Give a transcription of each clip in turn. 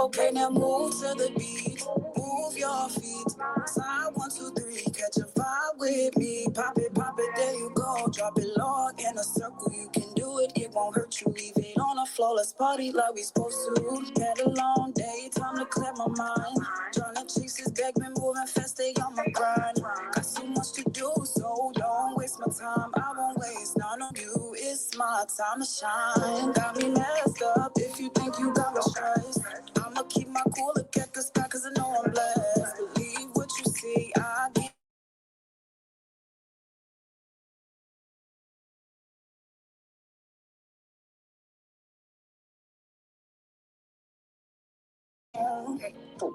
Okay, now move to the beat. Move your feet. Side 1, 2, 3. Catch a vibe with me. Pop it, there you go. Drop it low in a circle. You can do it, it won't hurt you. Leave it on the floor. Let's party like we supposed to. Had a long day, time to clear my mind. Tryna chase this bag, been moving fast, stay on my grind. Got so much to do, so don't waste my time. I won't waste none of you. It's my time to shine. Got me messed up if you think you got my stress. I'ma keep my cool, look at the sky, cause I know I'm blessed. Believe what you see, I get.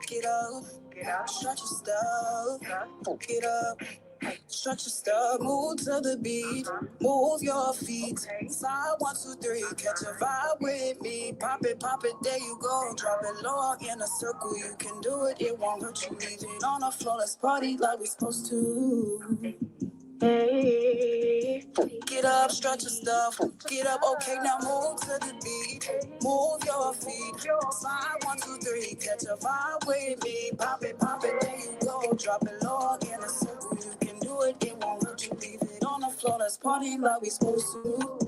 Get up, stretch your stuff, get up. Stretch your stuff, move to the beat, move your feet. Side 1, 2, 3, catch a vibe with me. Pop it, there you go. Drop it low in a circle, you can do it, it won't hurt you. Leave it on the floor, let's party like we supposed to. Hey, get up, stretch your stuff, get up, okay, now move to the beat, move your feet, slide 1, 2, 3, catch a vibe with me, pop it, there you go, drop it low in a circle, you can do it, it won't hurt you, leave it on the floor, let's party like we supposed to.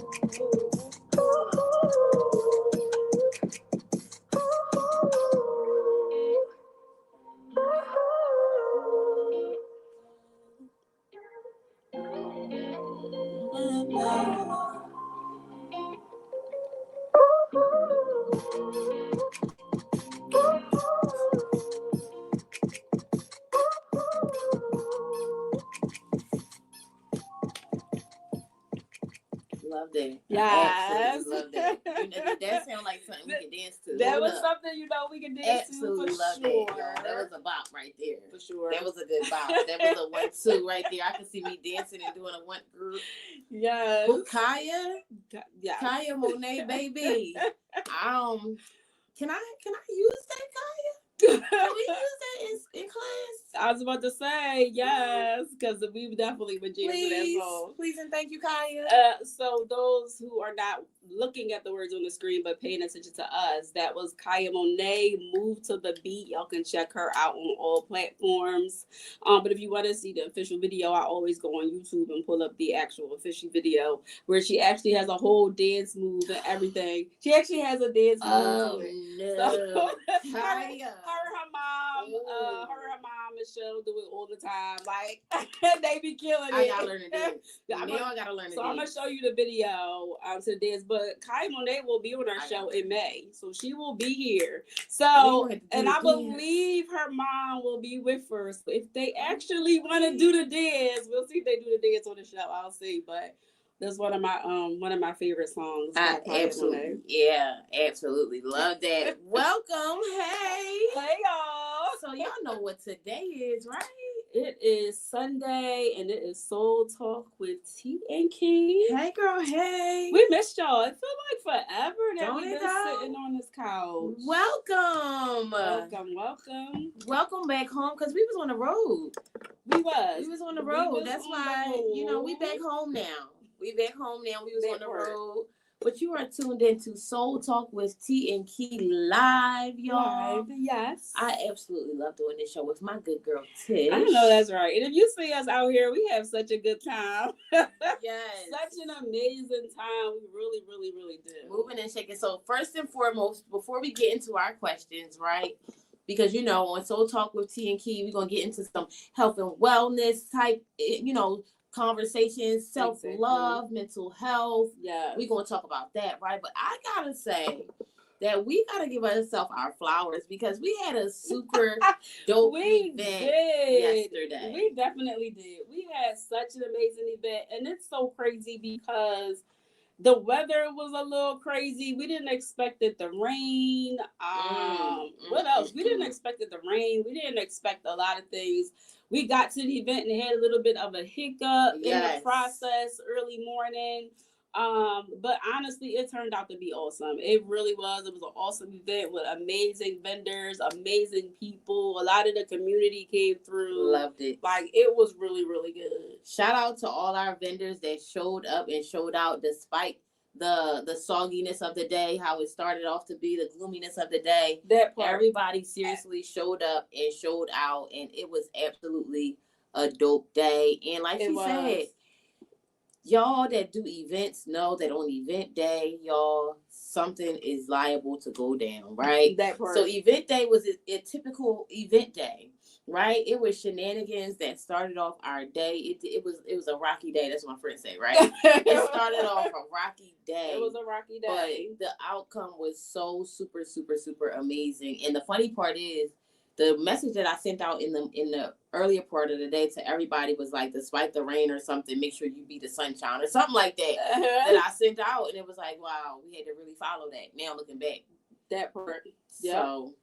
Love that. Yes. Absolutely love that. That sounds like something we can dance to. That was something we can dance absolutely to for love sure. That was a bop right there. For sure. That was a good bop. That was a 1-2 right there. I can see me dancing and doing a 1 group. Yes. Who, Kiyah? Yes. Kiyah Monèt, baby. Can I use that, Kiyah? Can we use that in class? I was about to say yes, because we definitely would jam to that song. Please and thank you, Kiyah. So those who are not looking at the words on the screen but paying attention to us, that was Kiyah Monèt, Move to the Beat. Y'all can check her out on all platforms. But if you want to see the official video, I always go on YouTube and pull up the actual official video where she actually has a whole dance move and everything. She actually has a dance move. Oh no, so, her mom and Michelle do it all the time. Like they be killing it. I gotta learn to dance. I gotta learn to dance. So I'm gonna show you the video to the dance. But Kiyah Monèt will be on our show in May, so she will be here. So and I believe her mom will be with her. So if they actually want to do the dance, we'll see if they do the dance on the show. I'll see, but. That's one of my favorite songs. Absolutely. Yeah, absolutely. Love that. Welcome. Hey, y'all. So y'all know what today is, right? It is Sunday and it is Soul Talk with T and Key. Hey girl, hey. We missed y'all. It feel like forever that we've been sitting on this couch. Welcome. Welcome back home, because we was on the road. We was on the road. That's why, we back home now. We was on the road. But you are tuned into Soul Talk with T and Key live, y'all. Live, yes. I absolutely love doing this show with my good girl, Tish. I know that's right. And if you see us out here, we have such a good time. Yes. Such an amazing time. We really, really, really do. Moving and shaking. So first and foremost, before we get into our questions, right? because on Soul Talk with T and Key, we're gonna get into some health and wellness type, conversations, self-love, mental health. Yeah, we're gonna talk about that, right? But I gotta say that we gotta give ourselves our flowers because we had a super dope event yesterday. We definitely did. We had such an amazing event, and it's so crazy because the weather was a little crazy. We didn't expect it to rain. What else? We didn't expect it to rain. We didn't expect a lot of things. We got to the event and had a little bit of a hiccup in the process early morning. But honestly, it turned out to be awesome. It really was. It was an awesome event with amazing vendors, amazing people. A lot of the community came through. Loved it. Like, it was really, really good. Shout out to all our vendors that showed up and showed out despite the sogginess of the day, how it started off to be the gloominess of the day. That part. Everybody seriously showed up and showed out, and it was absolutely a dope day. And like she said, y'all that do events know that on event day, y'all, something is liable to go down, right? That part. So event day was a typical event day, right? It was shenanigans that started off our day. It was a rocky day. That's what my friends say, right? It started off a rocky day. It was a rocky day. But the outcome was so super, super, super amazing. And the funny part is, the message that I sent out in the earlier part of the day to everybody was like, despite the rain or something, make sure you be the sunshine or something like that. That I sent out, and it was like, wow, we had to really follow that. Now looking back, that part. Yep. So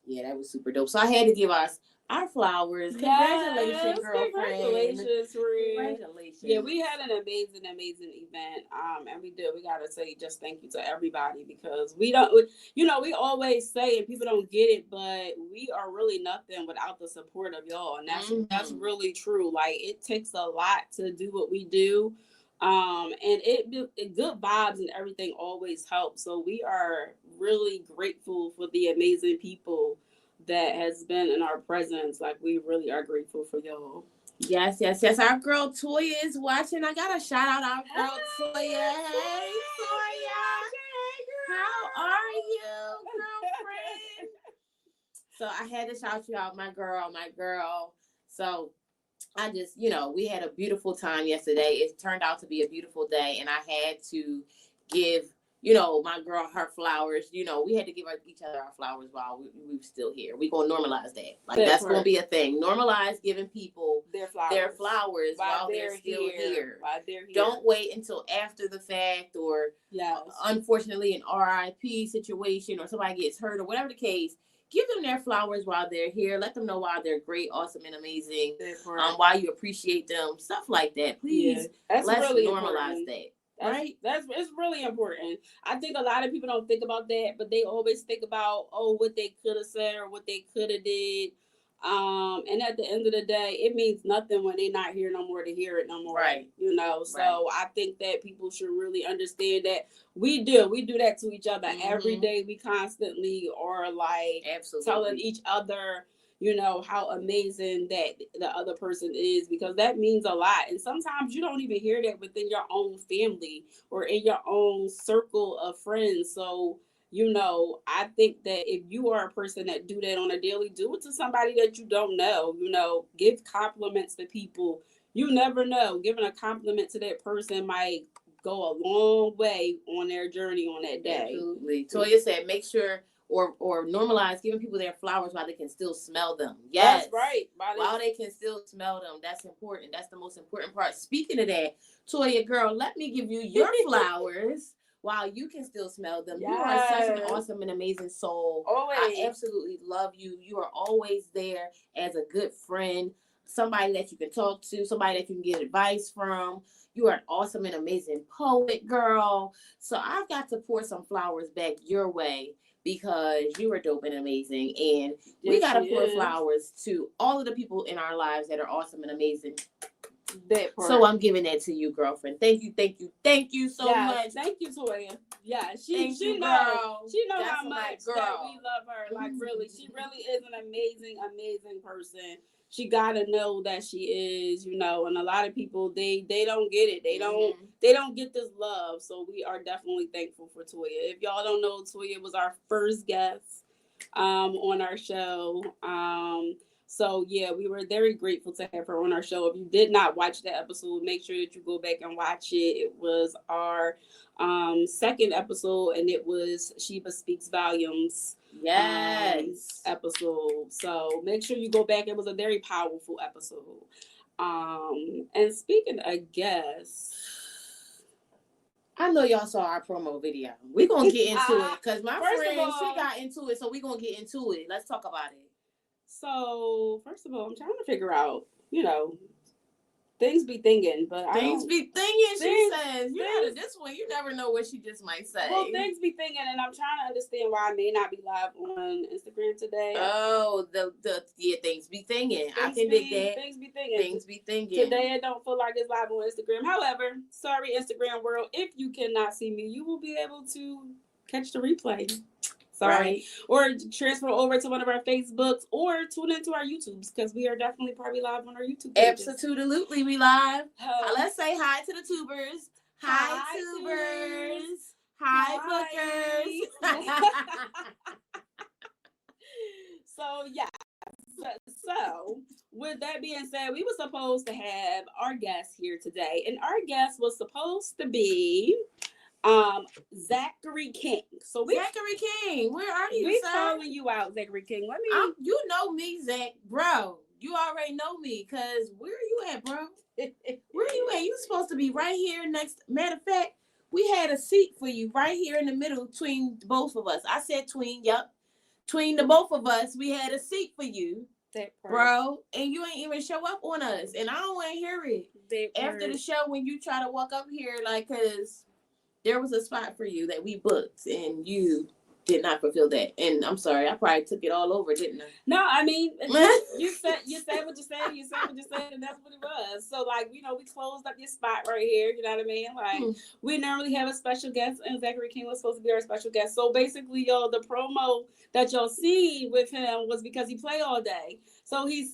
yeah, that was super dope. So I had to give us our flowers. Congratulations, girlfriend. Congratulations, Ree. Congratulations. Yeah, we had an amazing event. And we did. We gotta say just thank you to everybody because we always say, and people don't get it, but we are really nothing without the support of y'all. And that's really true. Like, it takes a lot to do what we do. And it good vibes and everything always helps. So we are really grateful for the amazing people that has been in our presence. Like, we really are grateful for y'all. Yes. Our girl Toya is watching. I gotta shout out our girl Toya. Hey, Toya. How are you, girlfriend? So I had to shout you out, my girl. So I just, we had a beautiful time yesterday. It turned out to be a beautiful day, and I had to give my girl her flowers. We had to give each other our flowers while we were still here. We're going to normalize that. Like, that's going to be a thing. Normalize giving people their flowers while they're still here. Don't wait until after the fact or, unfortunately, an RIP situation or somebody gets hurt or whatever the case. Give them their flowers while they're here. Let them know why they're great, awesome, and amazing. Why you appreciate them. Stuff like that. Please, let's really normalize that. Right? It's really important. I think a lot of people don't think about that, but they always think about what they could have said or what they could have did. And at the end of the day, it means nothing when they're not here no more to hear it no more. Right. So I think that people should really understand that we do that to each other every day. We constantly are like telling each other, how amazing that the other person is, because that means a lot. And sometimes you don't even hear that within your own family or in your own circle of friends. So, I think that if you are a person that do that on a daily, do it to somebody that you don't know, give compliments to people. You never know. Giving a compliment to that person might go a long way on their journey on that day. Absolutely. Toya said, make sure or normalize giving people their flowers while they can still smell them. Yes. That's right. While they can still smell them. That's important. That's the most important part. Speaking of that, Toya, girl, let me give you your flowers while you can still smell them. Yes. You are such an awesome and amazing soul. Always. I absolutely love you. You are always there as a good friend, somebody that you can talk to, somebody that you can get advice from. You are an awesome and amazing poet, girl. So I've got to pour some flowers back your way, because you are dope and amazing. And we got to pour flowers to all of the people in our lives that are awesome and amazing. So I'm giving that to you, girlfriend. Thank you so much. Thank you, Toya. Yeah, she knows how much that we love her. Like, really, she really is an amazing, amazing person. She gotta know that she is, and a lot of people they don't get it. They don't get this love. So we are definitely thankful for Toya. If y'all don't know, Toya was our first guest on our show. So yeah, we were very grateful to have her on our show. If you did not watch that episode, make sure that you go back and watch it. It was our second episode, and it was Sheba Speaks Volumes. Yes. Episode. So make sure you go back. It was a very powerful episode. And speaking of guests, I know y'all saw our promo video. We're going to get into it because my friend, she got into it, so we're going to get into it. Let's talk about it. So, first of all, I'm trying to figure out, things be thinking, but things be thinking, she says. This one, you never know what she just might say. Well, things be thinking, and I'm trying to understand why I may not be live on Instagram today. Oh, things be thinking. I can dig that. Things be thinking. Things be thinking. Today, I don't feel like it's live on Instagram. However, sorry, Instagram world, if you cannot see me, you will be able to catch the replay. Sorry. Right. Or transfer over to one of our Facebooks or tune into our YouTubes because we are definitely probably live on our YouTube pages. Absolutely, we live. Let's say hi to the tubers. Hi tubers. Hi bookers. So, yeah. So, with that being said, we were supposed to have our guest here today. And our guest was supposed to be Zachary King. So Zachary King, where are you, we sir? calling you out, Zachary King. You know me, Zach, bro. You already know me, cause where are you at, bro? Where are you at? You supposed to be right here next. Matter of fact, we had a seat for you right here in the middle between both of us. I said tween, yep. Between the both of us, we had a seat for you, bro, and you ain't even show up on us, and I don't want to hear it after the show when you try to walk up here, like, cause there was a spot for you that we booked, and you did not fulfill that. And I'm sorry, I probably took it all over, didn't I? No, I mean, you said what you said, and that's what it was. So, like, we closed up your spot right here. You know what I mean? Like, we normally have a special guest, and Zachary King was supposed to be our special guest. So, basically, the promo that y'all see with him was because he played all day. So, he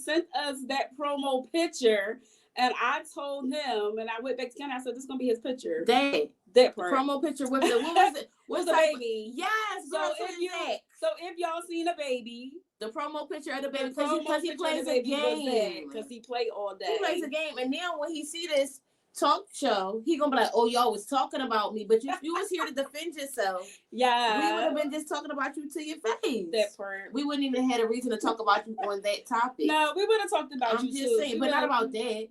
sent us that promo picture. And I told him, and I went back to Ken. I said, "This is gonna be his picture." That part. Promo picture with the what was it? Was a baby? Yes. So if y'all seen a baby, the promo picture of the baby because he plays a game. Because he played all day. He plays a game, and now when he see this talk show, he gonna be like, "Oh, y'all was talking about me, but you was here to defend yourself." Yeah, we would have been just talking about you to your face. That part. We wouldn't even had a reason to talk about you on that topic. No, we would have talked about you just too. saying, but not about that.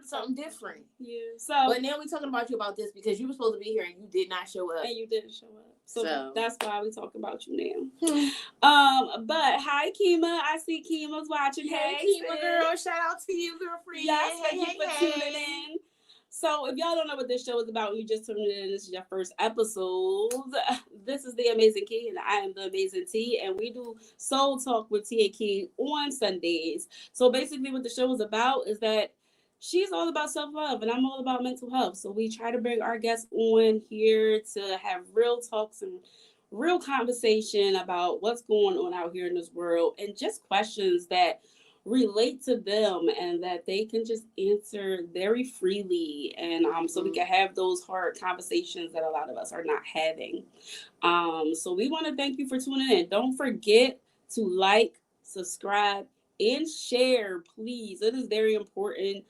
Something different. Yeah. So, but now we're talking about you about this because you were supposed to be here and you did not show up. And you didn't show up. So that's why we talk about you now. But hi, Kiyah. I see Kiyah's watching. Hey, Kiyah girl. Shout out to you, girlfriend. Yes, thank you for tuning in. So if y'all don't know what this show is about, you just tuned in. This is your first episode. This is the Amazing Key, and I am the Amazing T, and we do Soul Talk with T and Key on Sundays. So basically, what the show is about is that she's all about self-love, and I'm all about mental health. So we try to bring our guests on here to have real talks and real conversation about what's going on out here in this world and just questions that relate to them and that they can just answer very freely. And so we can have those hard conversations that a lot of us are not having. So we want to thank you for tuning in. Don't forget to like, subscribe, and share, please. It is very important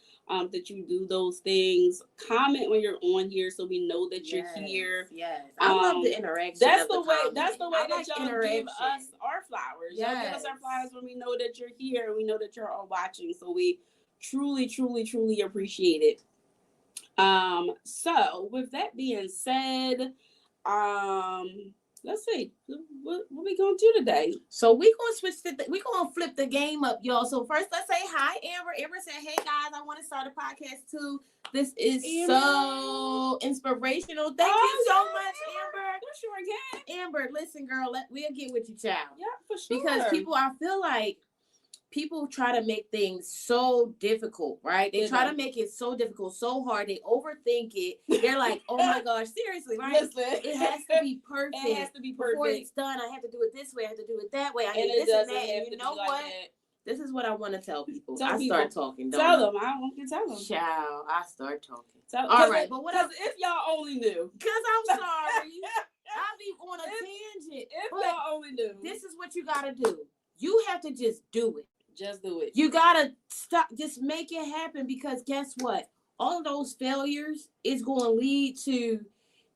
that you do those things. Comment when you're on here so we know that you're here. Yes, I love the interaction. That's the way that y'all interaction. Give us our flowers. Y'all give us our flowers when we know that you're here and we know that you're all watching. So we truly, truly, truly appreciate it. So with that being said, let's see what we gonna do today. So we gonna we gonna flip the game up, y'all. So first, let's say hi, Amber. Amber said, "Hey guys, I want to start a podcast too. This is so inspirational. Thank you so much, Amber. You sure can. Amber, listen, girl. We'll get with you, child. Yeah, for sure. Because I feel like people try to make things so difficult, right? They try to make it so difficult, so hard. They overthink it. They're like, oh my gosh, seriously, right? Listen. It has to be perfect. It has to be perfect. Before it's done, I have to do it this way. I have to do it that way. I and need this and that. And you know what? This is what I want to tell people. Tell people. Start talking. Tell them. I want you to tell them. Child, I start talking. All right, but what else? If y'all only knew. Because I'm sorry. I'll be on a tangent. If y'all only knew. This is what you got to do. You have to just do it. Just do it. You got to stop. Just make it happen, because guess what? All of those failures is going to lead to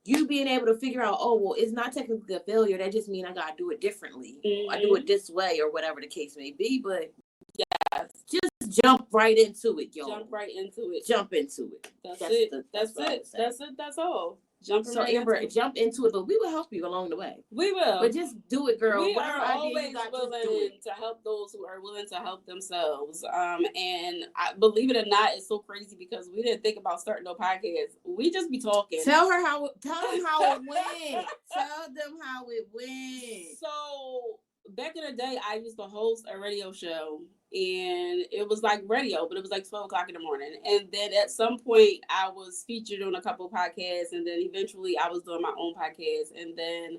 you being able to figure out, oh, well, it's not technically a failure. That just means I got to do it differently. Mm-hmm. I do it this way, or whatever the case may be. But yes, just jump right into it, y'all. Jump right into it. Jump into it. That's it. That's all. So Amber, jump into it, but we will help you along the way. We will. But just do it, girl. We are always willing to help those who are willing to help themselves. And I believe it or not, it's so crazy because we didn't think about starting no podcast. We just be talking. Tell them how it went. Tell them how it went. So back in the day, I used to host a radio show. And it was like radio, but it was like 12 o'clock in the morning. And then at some point, I was featured on a couple of podcasts. And then eventually, I was doing my own podcast. And then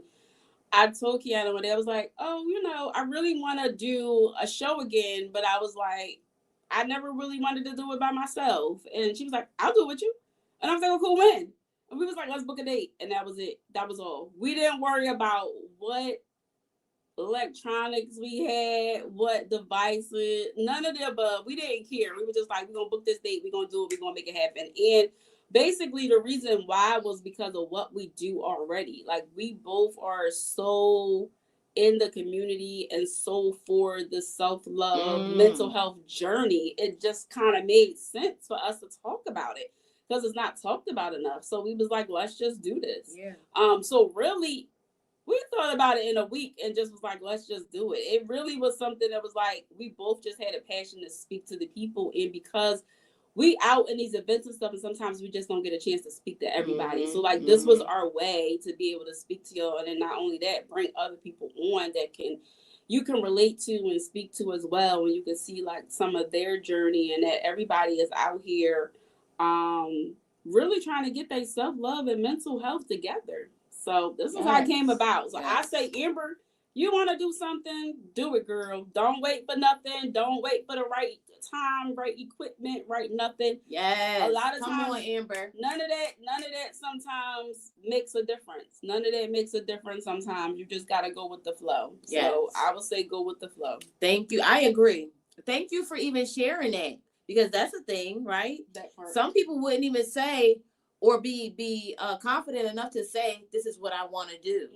I told Kiyah one day, I was like, oh, I really want to do a show again. But I was like, I never really wanted to do it by myself. And she was like, I'll do it with you. And I was like, well, cool, when? And we was like, let's book a date. And that was it. That was all. We didn't worry about what electronics we had, what devices, none of the above. We didn't care. We were just like, we're gonna book this date, we're gonna do it, we're gonna make it happen. And basically the reason why was because of what we do already. Like, we both are so in the community and so for the self-love mental health journey. It just kind of made sense for us to talk about it because it's not talked about enough. So we was like, let's just do this. So really, we thought about it in a week and just was like, let's just do it. It really was something that was like, we both just had a passion to speak to the people. And because we out in these events and stuff, and sometimes we just don't get a chance to speak to everybody. So like, this was our way to be able to speak to y'all. And then not only that, bring other people on that you can relate to and speak to as well. And you can see like some of their journey, and that everybody is out here really trying to get their self-love and mental health together. So this is how it came about. So I say, Amber, you want to do something, do it, girl. Don't wait for nothing. Don't wait for the right time, right equipment, right nothing. Yes. A lot of times, come on, Amber. None of that sometimes makes a difference. None of that makes a difference sometimes. You just got to go with the flow. Yes. So I would say go with the flow. Thank you. I agree. Thank you for even sharing that, because that's the thing, right? That part. Some people wouldn't even say or be confident enough to say, this is what I want to do,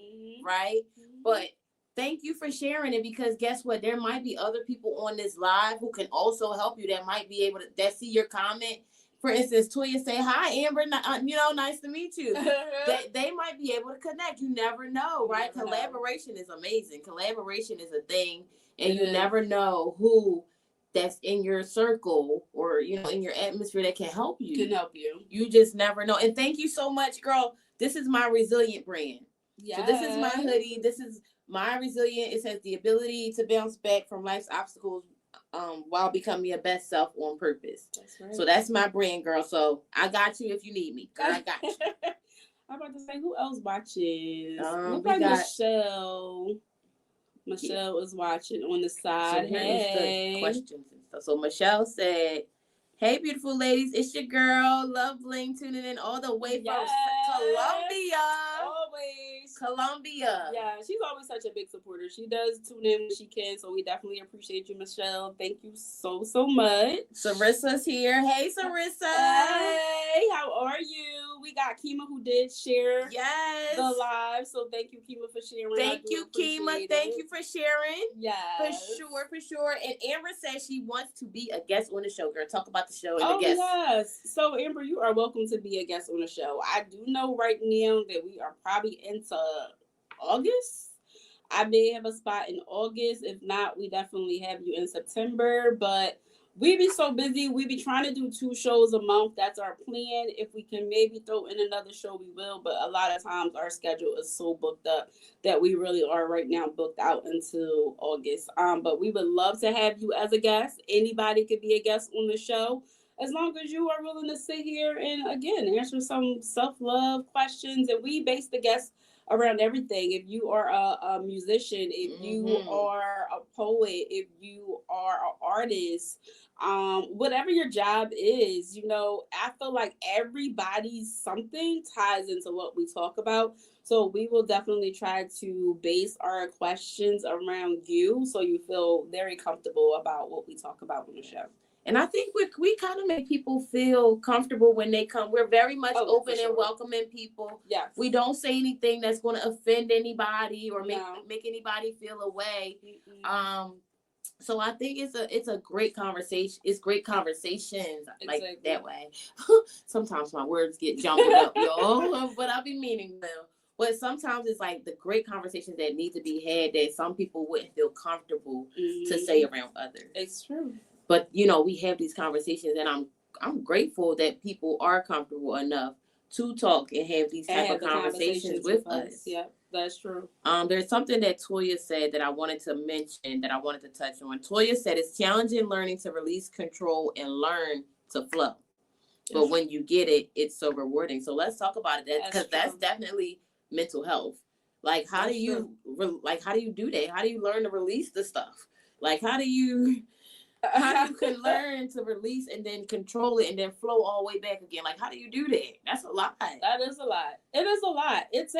right? But thank you for sharing it, because guess what? There might be other people on this live who can also help you, that might be able to, that see your comment. For instance, Toya say, hi, Amber, nice to meet you. They might be able to connect. You never know, right? Collaboration is amazing. Collaboration is a thing, and you never know who that's in your circle or, in your atmosphere that can help you. You just never know. And thank you so much, girl. This is my resilient brand. Yes. So this is my hoodie. This is my resilient. It says the ability to bounce back from life's obstacles while becoming your best self on purpose. That's right. So that's my brand, girl. So I got you if you need me. Girl, I got you. I'm about to say, who else watches? Look like Michelle. Michelle is watching on the side. So hey. The questions and stuff. So Michelle said, hey, beautiful ladies, it's your girl, Love Bling, tuning in all the way from Colombia. Always. Colombia. Yeah, she's always such a big supporter. She does tune in when she can, so we definitely appreciate you, Michelle. Thank you so much. Sarissa's here. Hey, Sarissa. Hey, how are you? We got Kiyah who did share the live, so thank you, Kiyah, for sharing. Thank you, Kiyah. Thank you for sharing. Yes. For sure. And Amber says she wants to be a guest on the show, girl. Talk about the show and the guest. Yes. So, Amber, you are welcome to be a guest on the show. I do know right now that we are probably into August. I may have a spot in August. If not, we definitely have you in September. But we be so busy. We be trying to do 2 shows a month. That's our plan. If we can maybe throw in another show, we will. But a lot of times our schedule is so booked up that we really are right now booked out until August. But we would love to have you as a guest. Anybody could be a guest on the show, as long as you are willing to sit here and, again, answer some self-love questions. And we base the guests around everything. If you are a musician, if you are a poet, if you are an artist, whatever your job is, you know, I feel like everybody's something ties into what we talk about. So we will definitely try to base our questions around you so you feel very comfortable about what we talk about on the show. And I think we kind of make people feel comfortable when they come. We're very much open and welcoming people. Yes. We don't say anything that's going to offend anybody or make anybody feel away. So I think it's a great conversation. It's great conversations like that way. Sometimes my words get jumbled up, y'all, but I be meaning well. But sometimes it's like the great conversations that need to be had that some people wouldn't feel comfortable to say around others. It's true. But you know, we have these conversations, and I'm grateful that people are comfortable enough to talk and have these type of conversations with us. Yeah, that's true. There's something that Toya said that I wanted to mention, that I wanted to touch on. Toya said it's challenging learning to release control and learn to flow. But when you get it, it's so rewarding. So let's talk about it, because that's definitely mental health. Like, how do you do that? How do you learn to release the stuff? Like, how do you can learn to release and then control it and then flow all the way back again? Like, how do you do that? That's a lot. That is a lot. It is a lot. It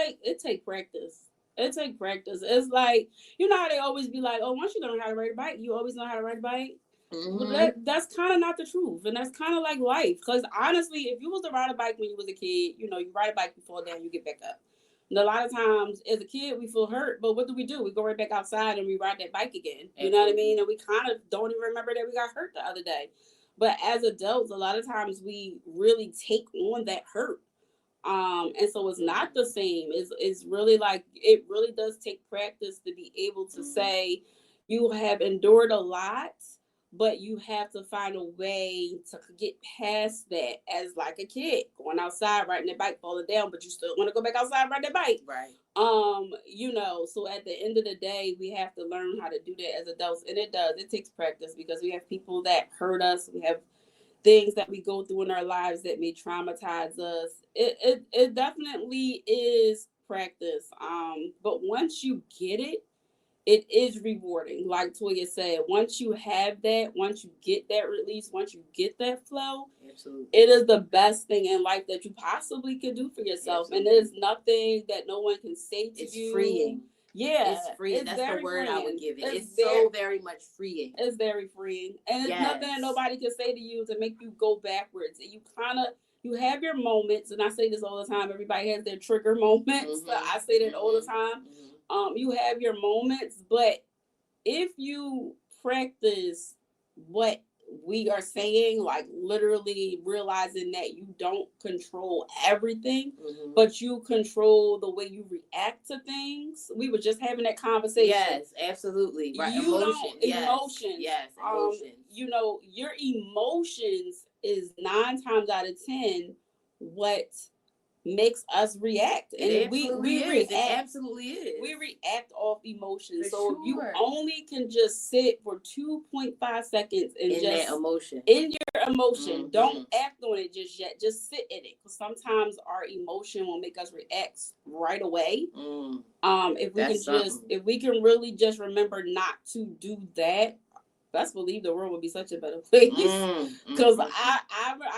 take practice. It take practice. It's like, you know how they always be like, oh, once you learn how to ride a bike, you always know how to ride a bike. Well, that's kind of not the truth, and that's kind of like life. Because honestly, if you was to ride a bike when you was a kid, you know, you ride a bike, you fall down, you get back up. And a lot of times as a kid, we feel hurt, but what do? We go right back outside and we ride that bike again. You know what I mean? And we kind of don't even remember that we got hurt the other day. But as adults, a lot of times we really take on that hurt. And so it's not the same. It's really like, it really does take practice to be able to say you have endured a lot, but you have to find a way to get past that as like a kid going outside, riding their bike, falling down, but you still want to go back outside and ride their bike. Right. You know, so at the end of the day, we have to learn how to do that as adults. And it takes practice, because we have people that hurt us. We have things that we go through in our lives that may traumatize us. It definitely is practice. But once you get it, it is rewarding. Like Toya said, once you have that, once you get that release, once you get that flow, absolutely, it is the best thing in life that you possibly could do for yourself. Absolutely. And there's nothing that no one can say to you. It's freeing. Yeah. It's freeing. That's the word freeing. I would give it. It's so very much freeing. It's very freeing. And it's nothing that nobody can say to you to make you go backwards. You have your moments, and I say this all the time. Everybody has their trigger moments. So I say that all the time. You have your moments, but if you practice what we are saying, like literally realizing that you don't control everything, but you control the way you react to things. We were just having that conversation. Yes, absolutely. Right. Emotions. Yes, emotions. You know, your emotions is 9 times out of 10 what makes us react. And we react. It absolutely is. We react off emotions. So you only can just sit for 2.5 seconds and in that emotion. In your emotion. Don't act on it just yet. Just sit in it. Because sometimes our emotion will make us react right away. If we can really just remember not to do that, best believe the world would be such a better place. Because I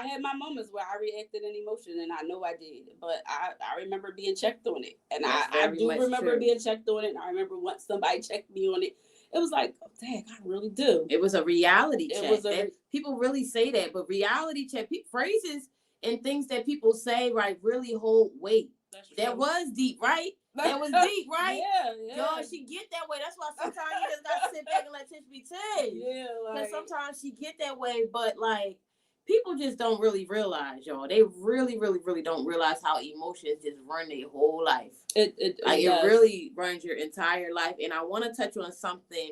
had my moments where I reacted in emotion, and I know I did, but I remember being checked on it, and I do remember being checked on it. And I remember once somebody checked me on it, it was like, oh, dang, I really do. It was a reality check. People really say that, but reality check, phrases and things that people say, right, really hold weight. That was deep, right? That was deep, right? Yeah. Yo, she get that way. That's why sometimes you just gotta sit back and let Tish be Tish. Yeah, because sometimes she get that way, but like people just don't really realize, y'all. They really, really, really don't realize how emotions just run their whole life. It really runs your entire life. And I want to touch on something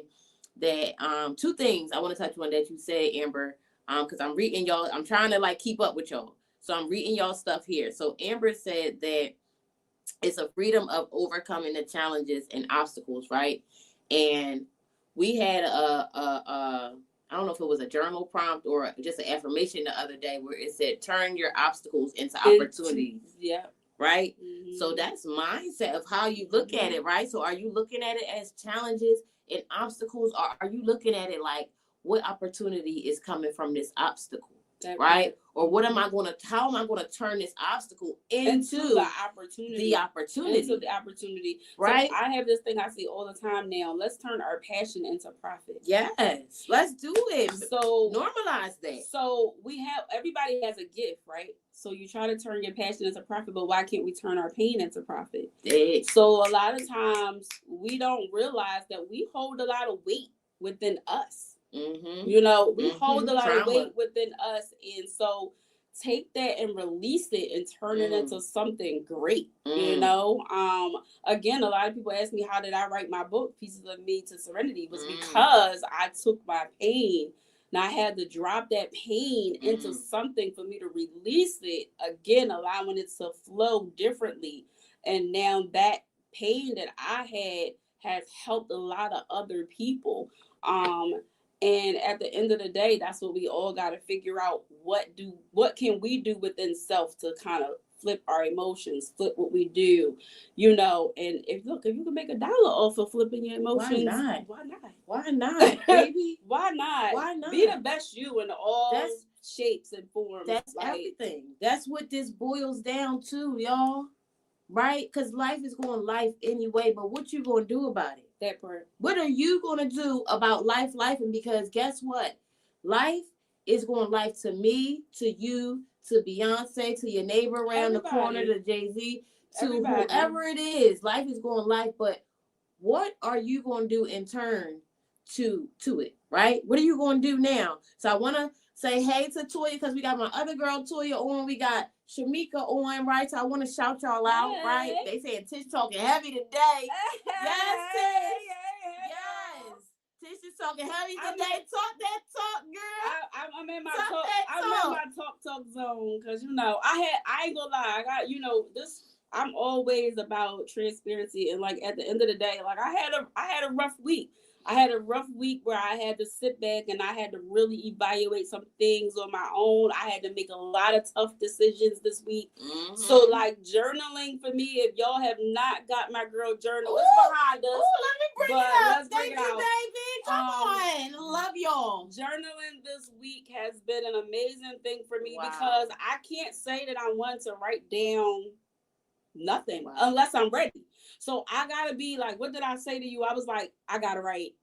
that 2 things I want to touch on that you said, Amber. Because I'm reading y'all. I'm trying to like keep up with y'all, so I'm reading y'all stuff here. So Amber said that it's a freedom of overcoming the challenges and obstacles, right? And we had I don't know if it was a journal prompt or just an affirmation the other day where it said, turn your obstacles into opportunities. Yeah. right? Mm-hmm. So that's mindset of how you look at it, right? So are you looking at it as challenges and obstacles, or are you looking at it like what opportunity is coming from this obstacle? Right? Or what am I going to, how am I going to turn this obstacle into the opportunity? Into the opportunity. Right? So I have this thing I see all the time now. Let's turn our passion into profit. Yes. Let's do it. So normalize that. So everybody has a gift, right? So you try to turn your passion into profit, but why can't we turn our pain into profit? So a lot of times we don't realize that we hold a lot of weight within us. Mm-hmm. You know, we hold a lot of weight within us, and so take that and release it and turn it into something great. You know, again, a lot of people ask me, how did I write my book, Pieces of Me to Serenity? It was because I took my pain. Now I had to drop that pain into something for me to release it, again, allowing it to flow differently. And now that pain that I had has helped a lot of other people. And at the end of the day, that's what we all got to figure out. What can we do within self to kind of flip our emotions, flip what we do, you know? And if you can make $1 off of flipping your emotions, why not? Why not, baby? Why not? Why not? Be the best you in all shapes and forms. That's everything. That's what this boils down to, y'all. Right? Because life is going life anyway, but what you going to do about it? That part. What are you going to do about life? And because guess what? Life is going life to me, to you, to Beyonce, to your neighbor around the corner, to Jay-Z, to whoever it is. Life is going life, but what are you going to do in turn to it, right? What are you going to do now? So I want to say hey to Toya, because we got my other girl Toya on. We got Shamika on, right? So I want to shout y'all out, right? They saying Tish talking heavy today. Yes, Tish. Yes. Tish is talking heavy today. Talk that talk, girl. I'm in my talk. I'm in my talk zone, because you know I ain't gonna lie. I got, you know, this. I'm always about transparency, and like at the end of the day, like I had a rough week. I had a rough week where I had to sit back and I had to really evaluate some things on my own. I had to make a lot of tough decisions this week. Mm-hmm. So like journaling for me, if y'all have not got my girl journal, it's behind us. Let me bring it up. Let's bring it out. Baby. Come on. Love y'all. Journaling this week has been an amazing thing for me, because I can't say that I want to write down nothing unless I'm ready. So I gotta be like, what did I say to you? I was like, I gotta write.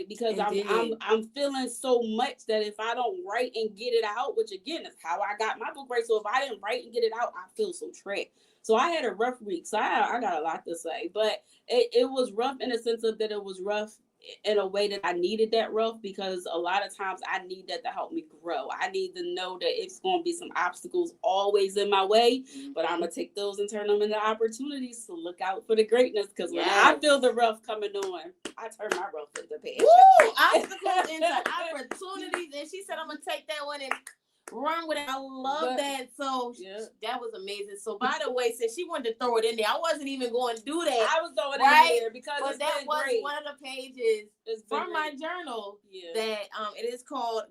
Because I'm feeling so much that if I don't write and get it out, which again is how I got my book right. So if I didn't write and get it out, I feel so trapped. So I had a rough week. So I got a lot to say, but it was rough in the sense of that it was rough in a way that I needed that rough, because a lot of times I need that to help me grow. I need to know that it's going to be some obstacles always in my way, but I'm going to take those and turn them into opportunities to look out for the greatness. Because when I feel the rough coming on, I turn my rough into passion. Woo! Obstacles into opportunities. And she said, I'm going to take that one and run with it. I love that. So that was amazing. So by the way, since she wanted to throw it in there, I wasn't even going to do that. I was throwing it in there because that was great. One of the pages from my journal that it is called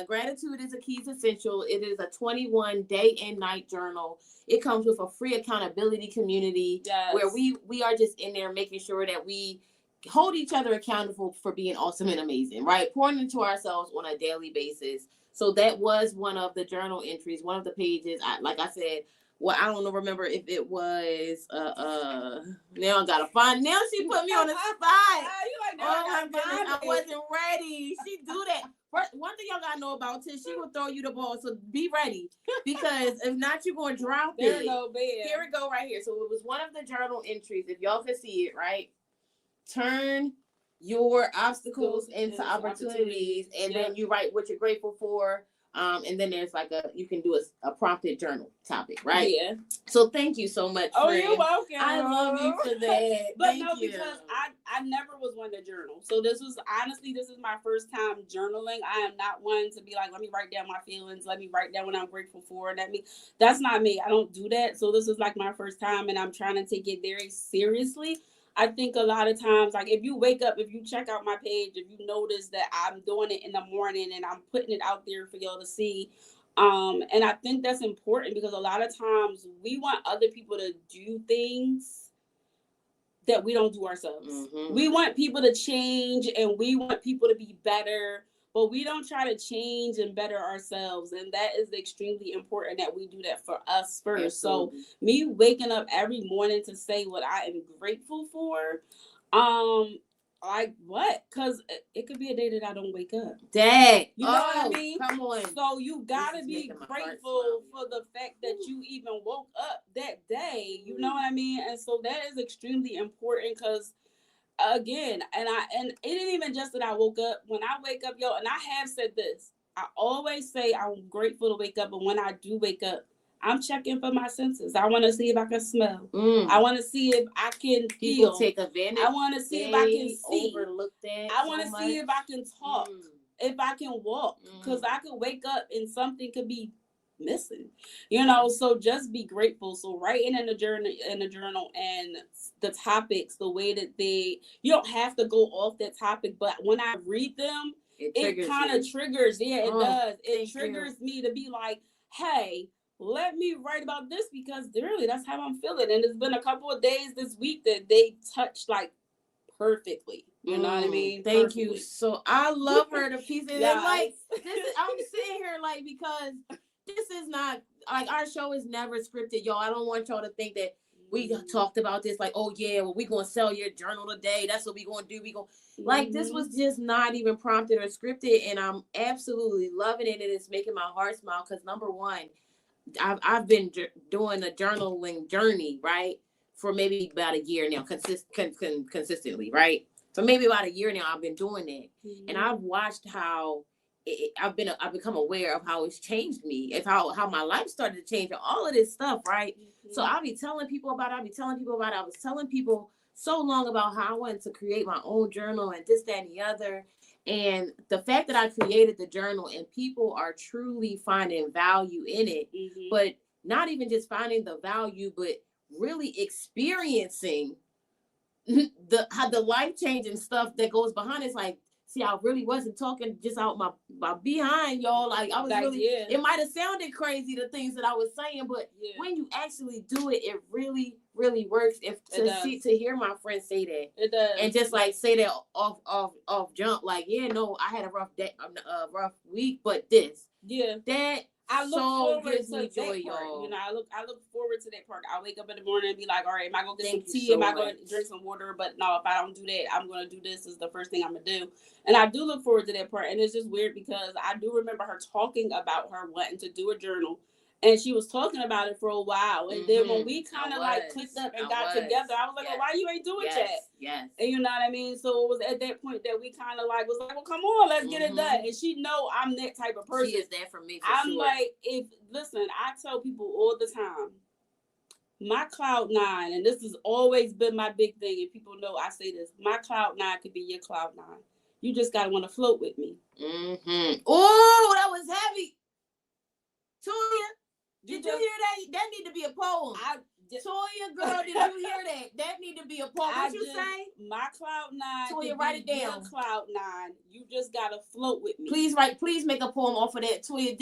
Gratitude is a Key to Essential. It is a 21 day and night journal. It comes with a free accountability community where we are just in there making sure that we hold each other accountable for being awesome and amazing, right? Pouring into ourselves on a daily basis. So that was one of the journal entries, one of the pages. Like I said, I don't remember if it was now I gotta find. Now she put me on the spot. Oh my goodness, I wasn't ready. She do that. First, one thing y'all gotta know about Tish, she will throw you the ball, so be ready, because if not, you're gonna drop it. There it go, babe. Here it go, right here. So it was one of the journal entries. If y'all can see it, right? Turn your obstacles into opportunities, and then you write what you're grateful for. And then there's like you can do a prompted journal topic, right? Yeah. So thank you so much. Oh, friend. You're welcome. I love you for that. But because I never was one to journal. So this is my first time journaling. I am not one to be like, let me write down my feelings. Let me write down what I'm grateful for. That's not me. I don't do that. So this is like my first time, and I'm trying to take it very seriously. I think a lot of times, like if you wake up, if you check out my page, if you notice that I'm doing it in the morning and I'm putting it out there for y'all to see, And I think that's important because a lot of times we want other people to do things that we don't do ourselves. Mm-hmm. We want people to change and we want people to be better, but we don't try to change and better ourselves. And that is extremely important that we do that for us first. Absolutely. So me waking up every morning to say what I am grateful for, like what? Because it could be a day that I don't wake up. Dang. You know what I mean? Come on. So you gotta be grateful for the fact that you even woke up that day. You know what I mean? And so that is extremely important because again, and it ain't even just that I woke up. When I wake up, and I have said this, I always say I'm grateful to wake up, but when I do wake up, I'm checking for my senses. I want to see if I can smell. I want to see if I can feel. People take advantage. I want to see if I can see. Overlooked that I want to see if I can talk, if I can walk, because I could wake up and something could be missing. So just be grateful. So writing in the journal and the topics, the way that you don't have to go off that topic, but when I read them, it kind of triggers. Yeah, it does. It triggers me to be like, hey, let me write about this because really that's how I'm feeling. And it's been a couple of days this week that they touched like perfectly. You know what I mean? Thank you. So I love her to pieces. Yes. And like I'm sitting here like because this is not like our show is never scripted, y'all. I don't want y'all to think that we talked about this like, oh yeah, well we gonna sell your journal today. That's what we gonna do. We gonna like this was just not even prompted or scripted, and I'm absolutely loving it, and it's making my heart smile because number one, I've been doing a journaling journey, right, for maybe about a year now, consistently, right? For maybe about a year now, I've been doing it, and I've watched how I've become aware of how it's changed me, of how my life started to change, and all of this stuff, right? So I'll be telling people about it. I was telling people so long about how I wanted to create my own journal and this, that, and the other. And the fact that I created the journal and people are truly finding value in it, but not even just finding the value, but really experiencing the life-changing stuff that goes behind it. It's like, see, I really wasn't talking just out my behind, y'all. Like I was really, it might have sounded crazy, the things that I was saying, but when you actually do it, it really, really works. To hear my friend say that, it does, and just like say that off jump, like I had a rough day, a rough week, but that. I look forward to that part. Y'all. I look forward to that part. I wake up in the morning and be like, all right, am I going to get some tea? Am I going to drink some water? But no, if I don't do that, I'm going to do this. This is the first thing I'm going to do. And I do look forward to that part. And it's just weird because I do remember her talking about her wanting to do a journal. And she was talking about it for a while. And then when we kind of like clicked up and got together, I was like, well, why you ain't doing that? Yes. And you know what I mean? So it was at that point that we kind of like, was like, well, come on, let's get it done. And she know I'm that type of person. She is that for me, I'm sure. Like, listen, I tell people all the time, my cloud nine, and this has always been my big thing, and people know I say this, my cloud nine could be your cloud nine. You just got to want to float with me. Oh, that was heavy. Toya. Did you hear that? That need to be a poem. Toya, girl, did you hear that? That need to be a poem. What you say? My cloud nine. Toya, write it down. Cloud nine. You just gotta float with me. Please make a poem off of that, Toya.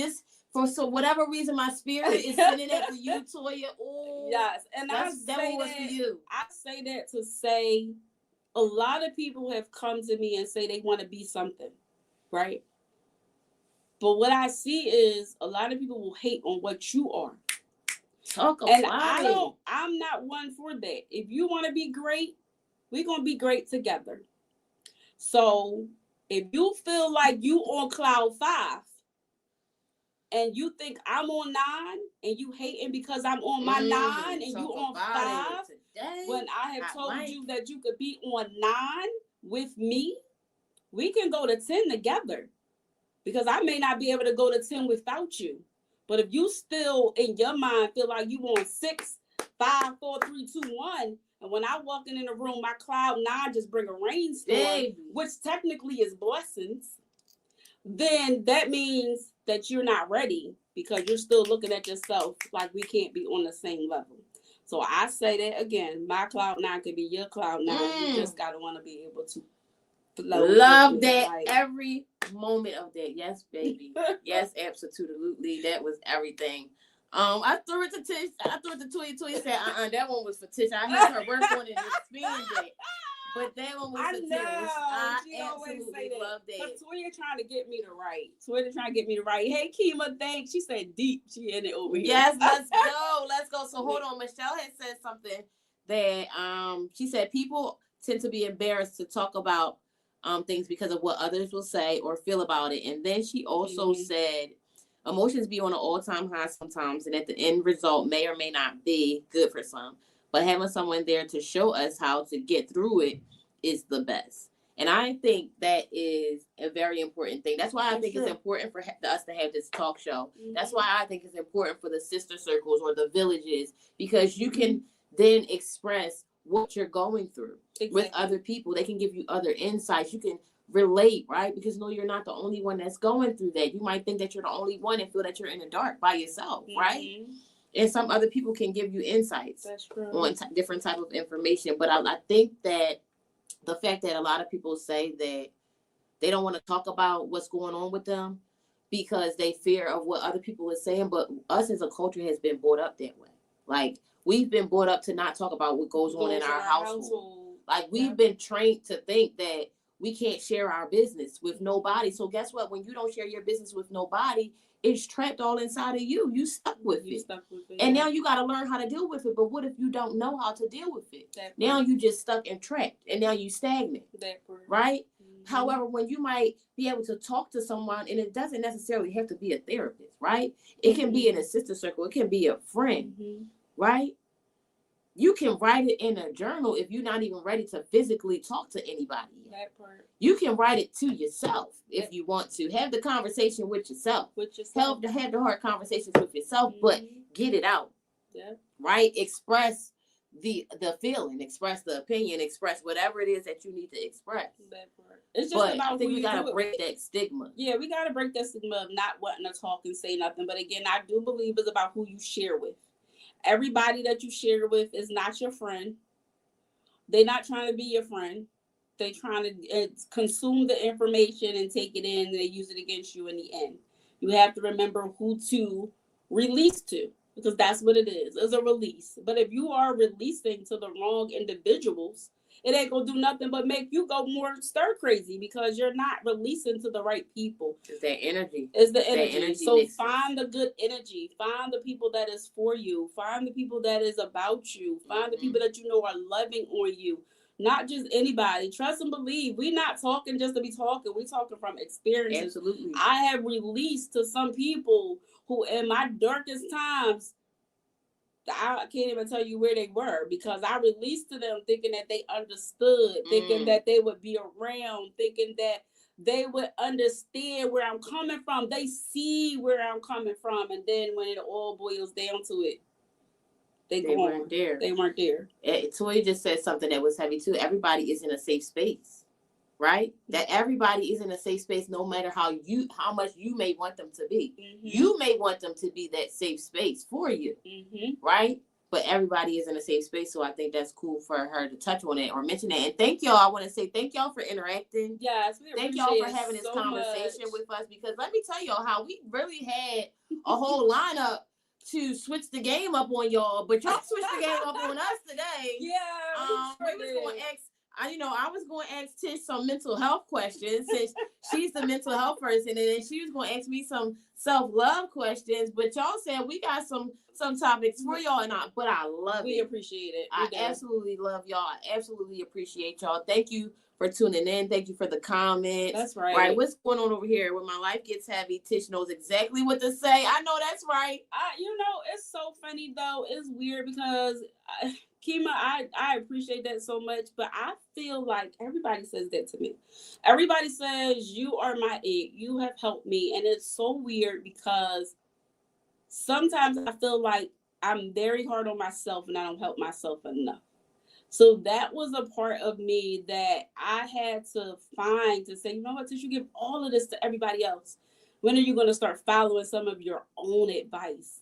For whatever reason, my spirit is sending that to you, Toya. Oh, yes, and that was for you. I say that to say, a lot of people have come to me and say they want to be something, right? But what I see is a lot of people will hate on what you are. I'm not one for that. If you want to be great, we're going to be great together. So if you feel like you on cloud 5 and you think I'm on 9 and you hating because I'm on my 9 and you on 5, when I have told you that you could be on 9 with me, we can go to 10 together. Because I may not be able to go to 10 without you. But if you still, in your mind, feel like you on 6, 5, 4, 3, 2, 1, and when I walk in the room, my cloud 9 just bring a rainstorm, which technically is blessings, then that means that you're not ready because you're still looking at yourself like we can't be on the same level. So I say that again, my cloud 9 could be your cloud 9. You just got to want to be able to Love that every moment of that. Yes, baby. Yes, absolutely. That was everything. I threw it to Tish. I threw it to Toya. Toya said, that one was for Tish. I helped her work on it and spend it. But that one was for Tish. I absolutely love that. But Toya trying to get me to write. Hey, Kiyah, thanks. She said deep. She in it over here. Yes, let's go. Let's go. So hold on. Michelle had said something that she said people tend to be embarrassed to talk about things because of what others will say or feel about it. And then she also said emotions be on an all-time high sometimes, and at the end result may or may not be good for some. But having someone there to show us how to get through it is the best. And I think that is a very important thing. That's why I think it's important for us to have this talk show. Mm-hmm. That's why I think it's important for the sister circles or the villages, because you can then express what you're going through with other people. They can give you other insights. You can relate, right? Because no, you're not the only one that's going through that. You might think that you're the only one and feel that you're in the dark by yourself, right? And some other people can give you insights on different type of information. But I think that the fact that a lot of people say that they don't want to talk about what's going on with them because they fear of what other people are saying. But us as a culture has been brought up that way. Like, we've been brought up to not talk about what goes on in our household. Like, we've been trained to think that we can't share our business with nobody. So guess what? When you don't share your business with nobody, it's trapped all inside of you. You stuck with it. And now you got to learn how to deal with it. But what if you don't know how to deal with it? Now you just stuck and trapped. And now you stagnant. Right? Mm-hmm. However, when you might be able to talk to someone, and it doesn't necessarily have to be a therapist, right? It can be in a sister circle. It can be a friend, right? You can write it in a journal if you're not even ready to physically talk to anybody yet. That part. You can write it to yourself if you want to. Have the conversation with yourself. Have the hard conversations with yourself, but get it out. Yeah. Right? Express the feeling, express the opinion, express whatever it is that you need to express. That part. It's just about I think we gotta break that stigma. Yeah, we gotta break that stigma of not wanting to talk and say nothing. But again, I do believe it's about who you share with. Everybody that you share with is not your friend. They're not trying to be your friend. They're trying to consume the information and take it in, and they use it against you in the end. You have to remember who to release to, because that's what it is. It's a release. But if you are releasing to the wrong individuals, it ain't going to do nothing but make you go more stir crazy, because you're not releasing to the right people. It's that energy. It's the energy. So find the good energy. Find the people that is for you. Find the people that is about you. Find the people that you know are loving on you. Not just anybody. Trust and believe. We're not talking just to be talking. We're talking from experience. Absolutely. I have released to some people who in my darkest times, I can't even tell you where they were, because I released to them thinking that they understood, thinking that they would be around, thinking that they would understand where I'm coming from. They see where I'm coming from. And then when it all boils down to it, they weren't there. They weren't there. Toya just said something that was heavy too. Everybody is in a safe space, right? That everybody is in a safe space, no matter how much you may want them to be. You may want them to be that safe space for you, right? But everybody is in a safe space, so I think that's cool for her to touch on it or mention it. And thank y'all. I want to say thank y'all for interacting. Yes, thank y'all for having this conversation with us, because let me tell y'all how we really had a whole lineup to switch the game up on y'all, but y'all switched the game up on us today. Yeah, we was going to ask. I was going to ask Tish some mental health questions, since she's the mental health person, and then she was going to ask me some self-love questions. But y'all said we got some topics for y'all, but I love it. We appreciate it. I absolutely love y'all. I absolutely appreciate y'all. Thank you for tuning in. Thank you for the comments. That's right. Right, what's going on over here? When my life gets heavy, Tish knows exactly what to say. I know that's right. It's so funny though. It's weird because Kiyah, I appreciate that so much, but I feel like everybody says that to me. Everybody says, you are my egg. You have helped me. And it's so weird because sometimes I feel like I'm very hard on myself and I don't help myself enough. So that was a part of me that I had to find to say, you know what, Tish, you give all of this to everybody else. When are you going to start following some of your own advice?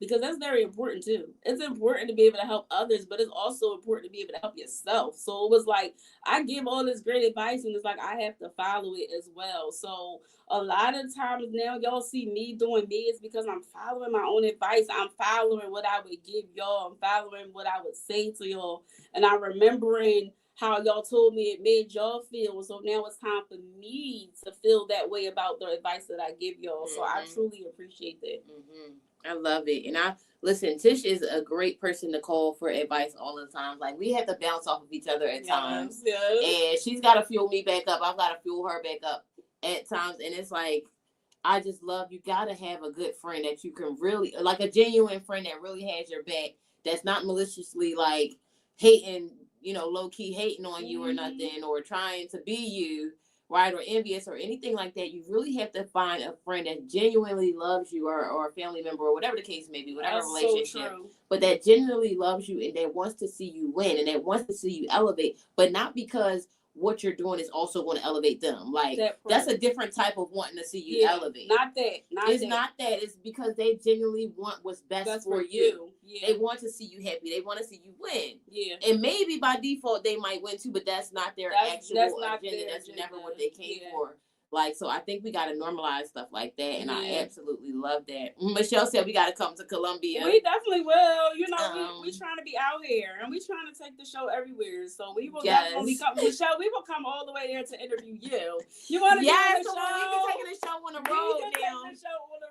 Because that's very important too. It's important to be able to help others, but it's also important to be able to help yourself. So it was like I give all this great advice, and it's like I have to follow it as well. So a lot of times now y'all see me doing me is because I'm following my own advice. I'm following what I would give y'all. I'm following what I would say to y'all, and I'm remembering how y'all told me it made y'all feel. So now it's time for me to feel that way about the advice that I give y'all. So I truly appreciate that. I love it. And I listen, Tish is a great person to call for advice all the time. Like we have to bounce off of each other at times. Yes. And she's gotta fuel me back up. I've gotta fuel her back up at times. And it's like I just love you gotta have a good friend that you can really like a genuine friend that really has your back, that's not maliciously like hating, low key hating on you or nothing, or trying to be you, right, or envious or anything like that. You really have to find a friend that genuinely loves you, or a family member, or whatever the case may be, whatever relationship, but that genuinely loves you and that wants to see you win and that wants to see you elevate, but not because what you're doing is also going to elevate them. Like that's a different type of wanting to see you elevate. Not that. It's because they genuinely want what's best for you. Yeah. They want to see you happy. They want to see you win. Yeah. And maybe by default they might win too, but that's not their actual agenda. That's never what they came for. Like, so I think we got to normalize stuff like that, and I absolutely love that. Michelle said we got to come to Columbia. We definitely will. We trying to be out here, and we trying to take the show everywhere. So we will definitely come. Michelle, we will come all the way there to interview you. You want to be on the show? We can take the show on the road now.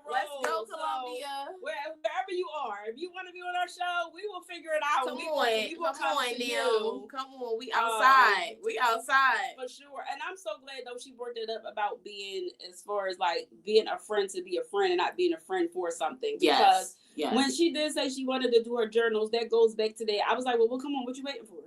Let's go, Columbia. So, wherever you are, if you want to be on our show, we will figure it out. Come on. Come on, we outside. We outside for sure. And I'm so glad though she brought that up about being, as far as like being a friend to be a friend and not being a friend for something. Because when she did say she wanted to do her journals, that goes back to that. I was like, well, come on, what you waiting for?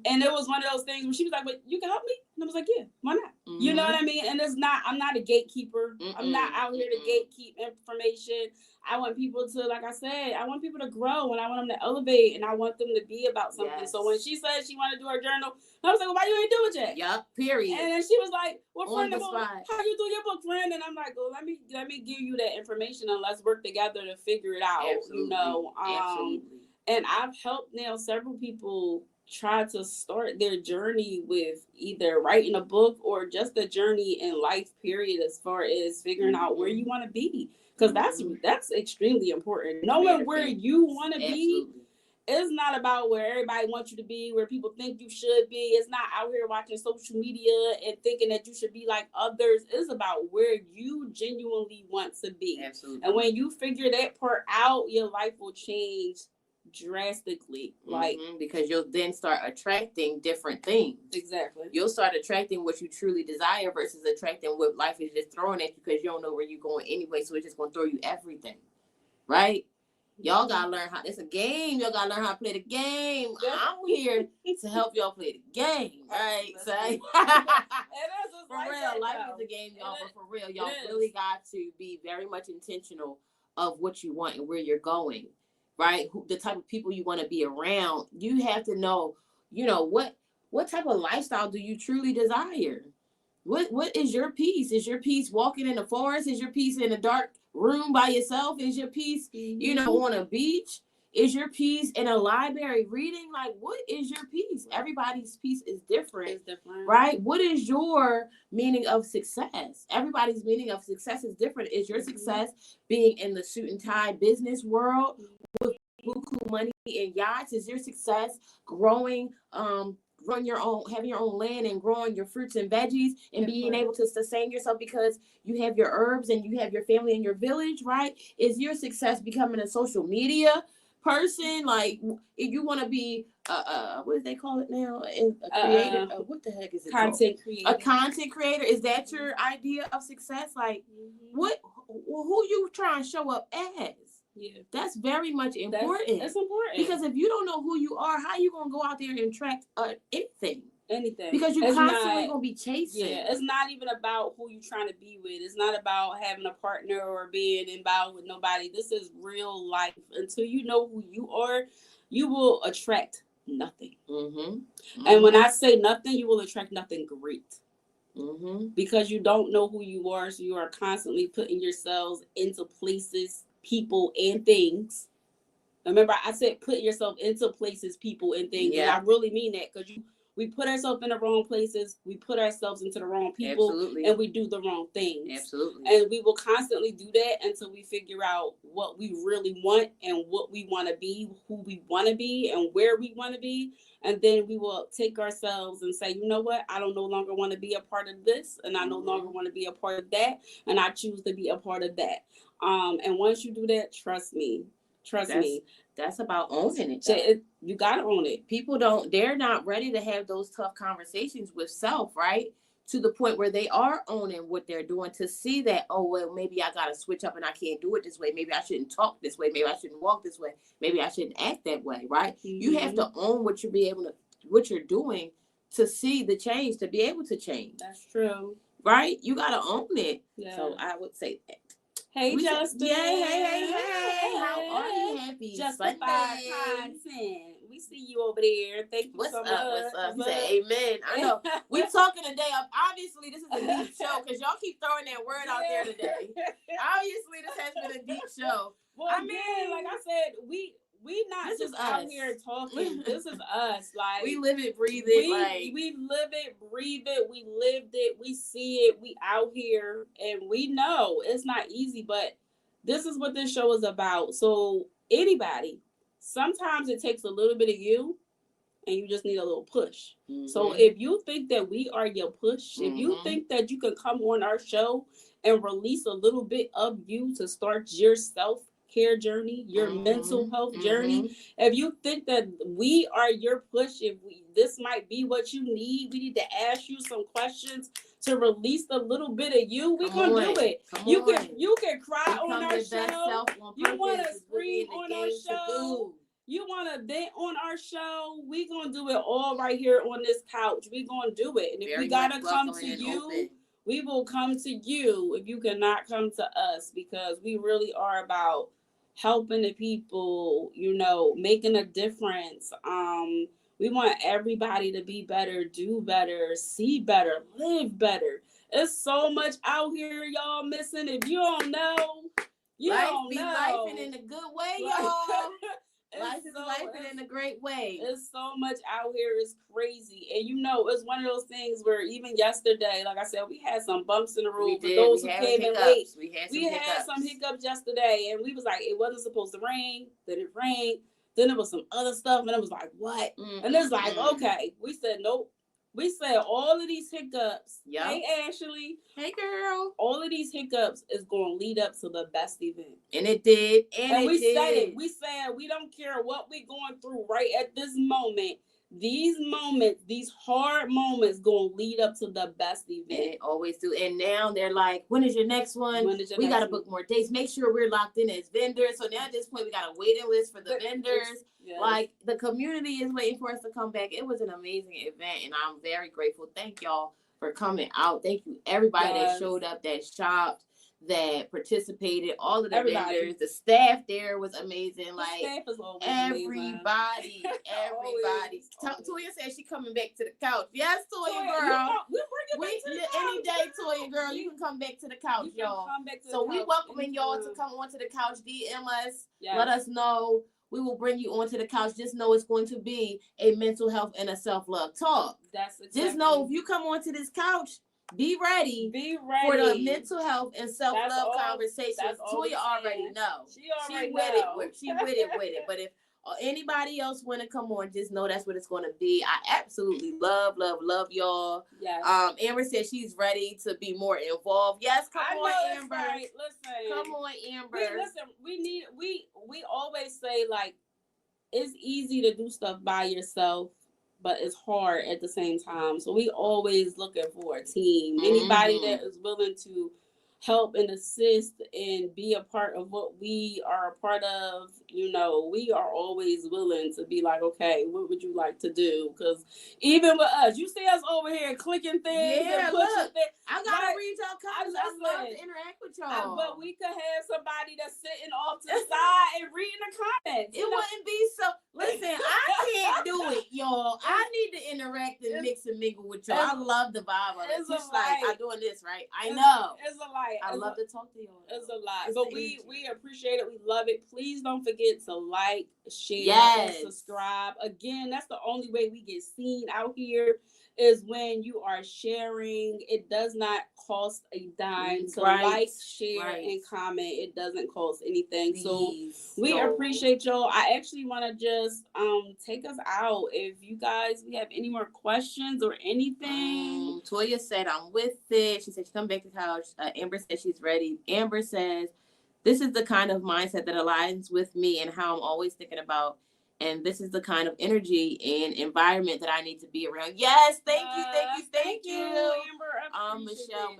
And it was one of those things where she was like, but you can help me? And I was like, yeah, why not? You know what I mean? And I'm not a gatekeeper. I'm not out here to gatekeep information. I want people to, like I said, I want people to grow, and I want them to elevate, and I want them to be about something. Yes. So when she said she wanted to do her journal, I was like, well, why you ain't do it yet? Yep, period. And then she was like, well, friend, how you do your book, friend? And I'm like, well, let me give you that information, and let's work together to figure it out. Absolutely. Absolutely. And I've helped now several people try to start their journey with either writing a book or just a journey in life, period, as far as figuring out where you want to be. Because that's extremely important. Knowing where you want to be is not about where everybody wants you to be, where people think you should be. It's not out here watching social media and thinking that you should be like others. It's about where you genuinely want to be. Absolutely. And when you figure that part out, your life will change drastically. Like because you'll then start attracting different things. Exactly. You'll start attracting what you truly desire versus attracting what life is just throwing at you because you don't know where you're going anyway, so it's just going to throw you everything, right? Y'all gotta learn how. It's a game. Y'all gotta learn how to play the game. I'm here to help y'all play the game, right? So for real, life is a game, y'all. But for real, y'all really got to be very much intentional of what you want and where you're going. Right, the type of people you want to be around. You have to know, what type of lifestyle do you truly desire? What is your peace? Is your peace walking in the forest? Is your peace in a dark room by yourself? Is your peace, on a beach? Is your peace in a library reading? Like, what is your peace? Everybody's peace is different. It's different, right? What is your meaning of success? Everybody's meaning of success is different. Is your success being in the suit and tie business world with buku money and yachts? Is your success growing, having your own land and growing your fruits and veggies and being able to sustain yourself because you have your herbs and you have your family in your village, right? Is your success becoming a social media person? Like, if you want to be what do they call it now? A creator. What the heck is it? Content creator. A content creator. Is that your idea of success? Like, who you trying to show up as? Yeah, that's very much important. That's important because if you don't know who you are, how you gonna go out there and attract anything? Because you're constantly gonna be chasing. Yeah, it's not even about who you're trying to be with. It's not about having a partner or being involved with nobody. This is real life. Until you know who you are, you will attract nothing. And when I say nothing, you will attract nothing great. Because you don't know who you are, so you are constantly putting yourselves into places people and things. Remember, I said put yourself into places, people, and things. Yeah. And I really mean that, because we put ourselves in the wrong places, we put ourselves into the wrong people, absolutely, and we do the wrong things. Absolutely. And we will constantly do that until we figure out what we really want and what we want to be, who we want to be, and where we want to be. And then we will take ourselves and say, you know what? I don't no longer want to be a part of this, and I no longer want to be a part of that, and I choose to be a part of that. And once you do that, trust me. That's about owning it. You got to own it. People they're not ready to have those tough conversations with self, right? To the point where they are owning what they're doing, to see that, oh, well, maybe I got to switch up and I can't do it this way. Maybe I shouldn't talk this way. Maybe I shouldn't walk this way. Maybe I shouldn't act that way, right? Mm-hmm. You have to own what you're doing to see the change, to be able to change. That's true. Right? You got to own it. Yeah. So I would say that. Hey, Justin. Hey. How are you? Happy Justified content. We see you over there. Thank you so much. What's up? He said, amen. I know. We're talking today. Obviously, this is a deep show, because y'all keep throwing that word out there today. Obviously, this has been a deep show. Well, like I said, we not just out here talking. This is us. Like, we live it, breathe it. We live it, breathe it. We lived it. We see it. We out here, and we know it's not easy, but this is what this show is about. So anybody, sometimes it takes a little bit of you, and you just need a little push. Mm-hmm. So if you think that we are your push, if you think that you can come on our show and release a little bit of you to start your self-care journey, your mental health journey, if you think that we are your push, this might be what you need, we need to ask you some questions to release a little bit of you, we can do it. You can cry on our show. You want to scream on our show. You want to vent on our show. We going to do it all right here on this couch. We going to do it. And if we got to come to you, we will come to you if you cannot come to us, because we really are about helping the people, making a difference. We want everybody to be better, do better, see better, live better. It's so much out here y'all missing. If you don't know, don't know. Life in a good way, y'all. Life is lifing in a great way. It's so much out here. It's crazy. And it's one of those things where even yesterday, like I said, we had some bumps in the road. For those who came in late, we had some hiccups yesterday. And we was like, it wasn't supposed to rain. Then it rained. Then there was some other stuff. And it was like, what? And it's like, okay. We said, nope. We said all of these hiccups. Yep. Hey, Ashley. Hey, girl. All of these hiccups is going to lead up to the best event. And it did. And we said it. We said we don't care what we're going through right at this moment. These moments, these hard moments, going to lead up to the best event. And it always do. And now they're like, when is your next one? We got to book more dates. Make sure we're locked in as vendors. So now at this point, we got a waiting list for the vendors. Yes. Like, the community is waiting for us to come back. It was an amazing event, and I'm very grateful. Thank y'all for coming out. Thank you, everybody that showed up, that shopped, that participated, all of the vendors. The staff there was amazing. The staff is always everybody. Toya said she coming back to the couch. Yes, Toya girl. Any day, Toya girl, you can come back to the couch, y'all. So we welcoming y'all to come onto the couch. DM us. Yes. Let us know. We will bring you onto the couch. Just know it's going to be a mental health and a self-love talk. Just know if you come onto this couch, be ready for the mental health and self-love conversation. Toya already know. She with it. But if anybody else want to come on, just know that's what it's going to be. I absolutely love y'all. Yes. Amber said she's ready to be more involved. Yes, come on, Amber. Right. Listen. Come on, Amber. We always say, like, it's easy to do stuff by yourself, but it's hard at the same time. So we always looking for a team. Anybody that is willing to help and assist and be a part of what we are a part of, we are always willing to be like, okay, what would you like to do? Because even with us, you see us over here clicking things and pushing things. I gotta read y'all comments. I love to interact with y'all. But we could have somebody that's sitting off to the side and reading the comments. It wouldn't be so. Listen, I can't do it, y'all. I need to interact and mix and mingle with y'all. I love the vibe of it. It's just like, I'm doing this, right? I know. It's a light. I love to talk to y'all. It's a lot. But we appreciate it. We love it. Please don't forget to like, share, and subscribe. Again, that's the only way we get seen out here is when you are sharing. It does not cost a dime to like, share, and comment. It doesn't cost anything. So we appreciate y'all. I actually want to just take us out. If you guys we have any more questions or anything. Toya said I'm with it. She said she come back to the couch. Amber said she's ready. Amber says this is the kind of mindset that aligns with me and how I'm always thinking about. And this is the kind of energy and environment that I need to be around. Yes, thank you, Amber.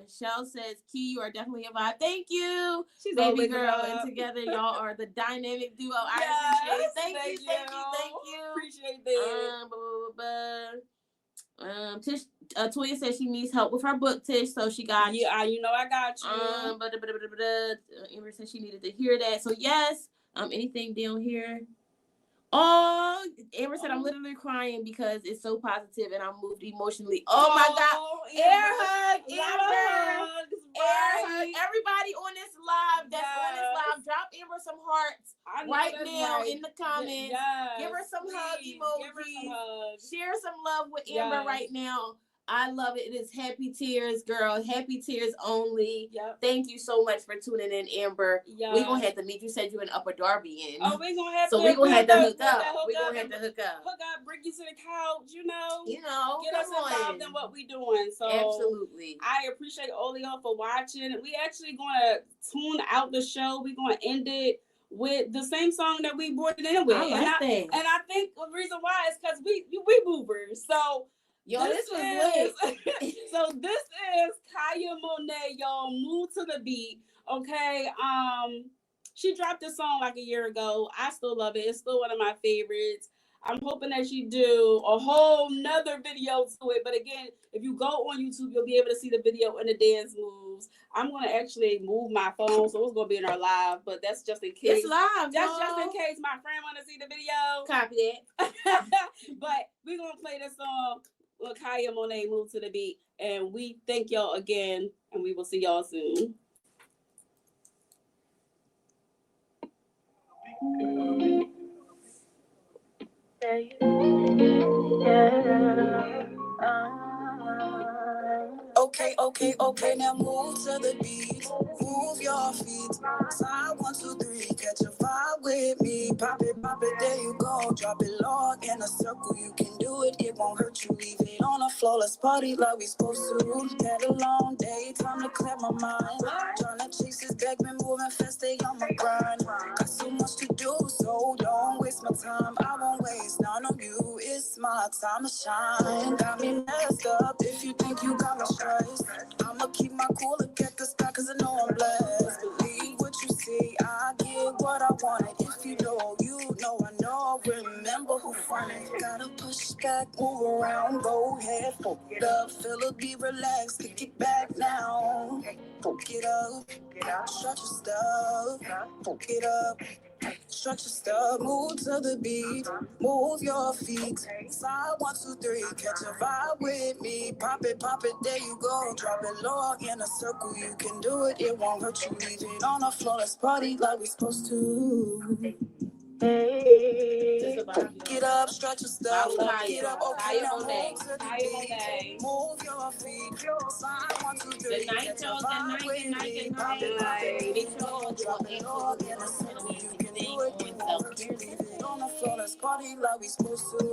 Michelle says, Key, you are definitely a vibe. Thank you, she's baby girl. And together, y'all are the dynamic duo. I appreciate it. Thank you. Appreciate that. Tish, Toya says she needs help with her book, Tish, so she got you. You know I got you. Amber said she needed to hear that. So yes, anything down here. Oh, Amber said I'm literally crying because it's so positive and I'm moved emotionally. Oh my God. Air hug, Amber. Air hug. Everybody on this live drop Amber some hearts right now in the comments. Yes, give her some hug emojis. Share some love with Amber right now. I love it. It is happy tears, girl. Happy tears only. Yep. Thank you so much for tuning in, Amber. Yep. We're going to have to meet. You said you in Upper Darby. Oh, we're going to have to. So we're going to have to hook up. We're going to have to hook up. Hook up, bring you to the couch, you know. Get us involved in what we doing. So absolutely. I appreciate all y'all for watching. We actually going to tune out the show. We're going to end it with the same song that we brought it in with. I like that. And I think the reason why is because we movers. So yo, this was lit. So this is Kiyah Monèt, y'all. Move to the beat. Okay. She dropped this song like a year ago. I still love it. It's still one of my favorites. I'm hoping that she do a whole nother video to it. But again, if you go on YouTube, you'll be able to see the video and the dance moves. I'm going to actually move my phone, so it's going to be in our live. But that's just in case. It's live, That's just in case my friend want to see the video. Copy that. But we're going to play this song. Well, Kiyah Monèt, Move to the Beat. And we thank y'all again, and we will see y'all soon. Okay, now move to the beat. Move your feet. Side 1, 2, 3. Catch a vibe with me. Pop it, there you go. Drop it low in a circle. You can do it, it won't hurt you. Leave it on the floor. Let's party like we supposed to. Had a long day, time to clear my mind. Trying to chase this bag, been moving fast, stay on my grind. Got so much to do, so don't waste my time. I won't waste none on you. It's my time to shine. Got me messed up. If you think you got me stressed, I'ma keep my cool, look at the sky, cause I know I'm blessed. Believe what you see, I get what I wanted. If you know, I know, remember who fronted. Gotta push back, move around, go ahead, fuck it up. Feel it, be relaxed, kick it back now. Fuck it up, stretch your stuff, fuck it up. Structure stuff, move to the beat, move your feet. Side 1, 2, 3, catch a vibe with me. Pop it, there you go. Drop it low in a circle, you can do it, it won't hurt you. Leave it on the floor, let's party like we supposed to. Hey, get up, stretch your stuff, get up, okay, now move to the beat, move your feet, side 1, 2, 3, catch a vibe with me, pop it, drop it low in a circle, you can do it, it won't hurt you, leave it on the floor, let's party like we supposed to.